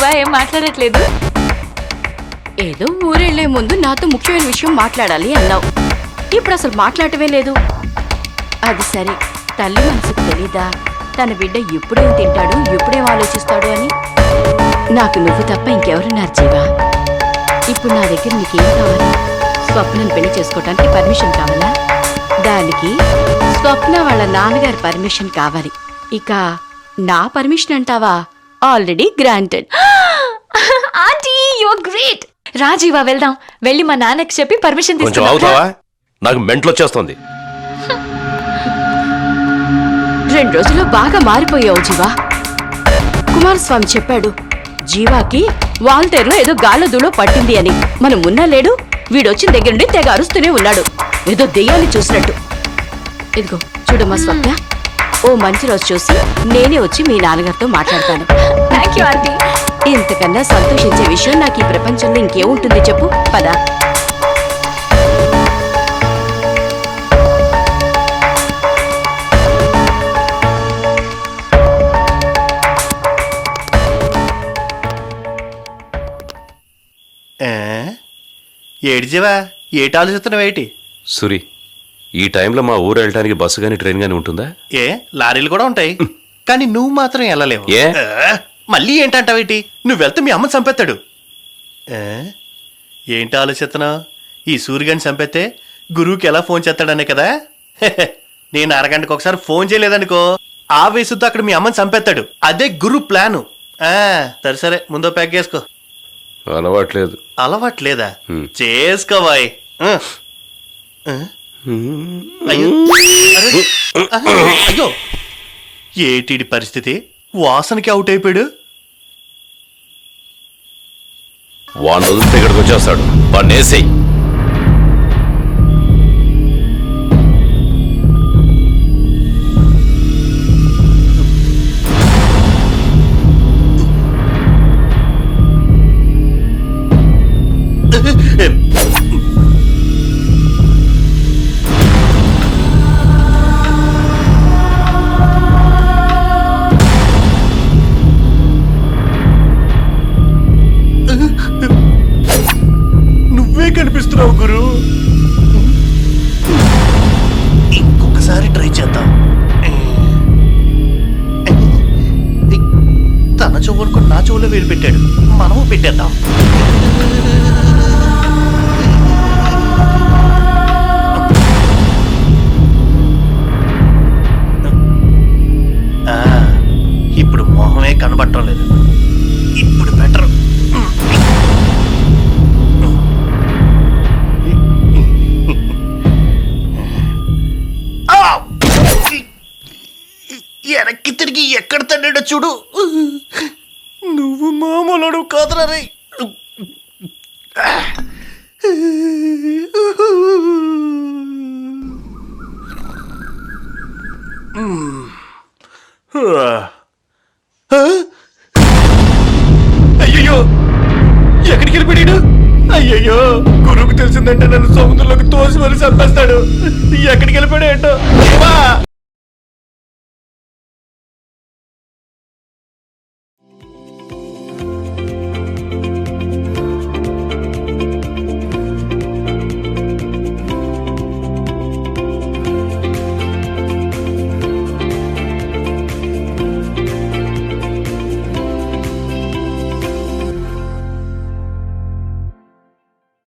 జీవా ఏం మాట్లాడట్లేదు? ఏదో ఊరెళ్లే ముందు నాతో ముఖ్యమైన విషయం మాట్లాడాలి అన్నావు. ఇప్పుడు అసలు మాట్లాడటమే లేదు. అది సరే, తల్లి మనసుకు తెలీదా తన బిడ్డ ఎప్పుడేం తింటాడు, ఎప్పుడేం ఆలోచిస్తాడు అని? నాకు నువ్వు తప్ప ఇంకెవరున్నారు జీవా? ఇప్పుడు నా దగ్గర నీకేం కావాలి? స్వప్నను పెళ్లి చేసుకోవటానికి పర్మిషన్ కావాలా? దానికి స్వప్న వాళ్ళ నాన్నగారి పర్మిషన్ కావాలి. ఇక నా పర్మిషన్ అంటావా? Already granted. Aunty you are great. రా జీవా వెళ్దాం. వెళ్ళి మా నాన్నకి చెప్పి పర్మిషన్ కొంచెం అవుతావా? నాకు మెంటల్ వచ్చేస్తుంది. 2 రోజుల్లో బాగా మారిపోయావు జీవా. కుమారస్వామి చెప్పాడు జీవాకి వాల్తేరులో ఏదో గాలదూలో పట్టింది అని. మనం ఉన్నా లేడు, వీడొచ్చిన దగ్గర నుండి తెగ అరుస్తూనే ఉన్నాడు, ఏదో దెయ్యాన్ని చూసినట్టు. ఇదిగో చూడమ్మా స్వప్న, ఓ మంచి రోజు చూసి నేనే వచ్చి మీ నాన్నగారితో మాట్లాడతాను. Thank you aunty. ఇంతకన్నా సంతోషించే విషయం నాకు ఈ ప్రపంచంలో ఇంకేముంటుంది చెప్పు? పదా. ఏడిజీవా, ఏటి ఆలోచిస్తున్నావేటి? సురి, ఈ టైంలో మా ఊరు వెళ్ళడానికి బస్సు గానీ ట్రైన్ గానీ ఉంటుందా? ఏ, లారీలు కూడా ఉంటాయి, కానీ నువ్వు మాత్రం వెళ్ళలేవు. ఏ? మళ్ళీ ఏంటంటావేటి? నువ్వు వెళ్తే మీ అమ్మ చంపేస్తాడు. ఏంటి ఆలోచిస్తున్నావు? ఈ సూర్యగాని చంపేస్తే గురువుకి ఎలా ఫోన్ చేస్తాడనే కదా. నేను అరగంటకు ఒకసారి ఫోన్ చేయలేదనుకో, ఆవేశంతో అక్కడ మీ అమ్మని చంపేస్తాడు. అదే గురు ప్లాను. సరే సరే, ముందో ప్యాక్ చేసుకో. అలవాట్లేదు. అలవాట్లేదా? చేసుకోవాయ్. అయ్యో అయ్యో, ఏటిడి పరిస్థితి? వాసనకి అవుట్ అయిపోయాడు. వాడిని వదిలితే ఇక్కడికి వచ్చేస్తాడు. వాడిని వేసేయి. నువ్వే కనిపిస్తున్నావు గురు. ఇంకొకసారి ట్రై చేద్దాం. తన చెవులకు నా చెవులో వేలు పెట్టాడు, మనము పెట్టేద్దాం. ఇప్పుడు మొహమే కనబడటం లేదు. ఇప్పుడు బెటర్. వెనక్కి తిరిగి ఎక్కడ తన్నాడో చూడు. నువ్వు మామూలు కాదురా రే. అయ్యయ్యో, ఎక్కడికి వెళ్ళిపోయాడు? అయ్యయ్యో, గురువుకు తెలిసిందంటే నన్ను సముద్రంలోకి తోసి మరి చంపేస్తాడు. ఎక్కడికి వెళ్ళిపోయాడు ఏంటో.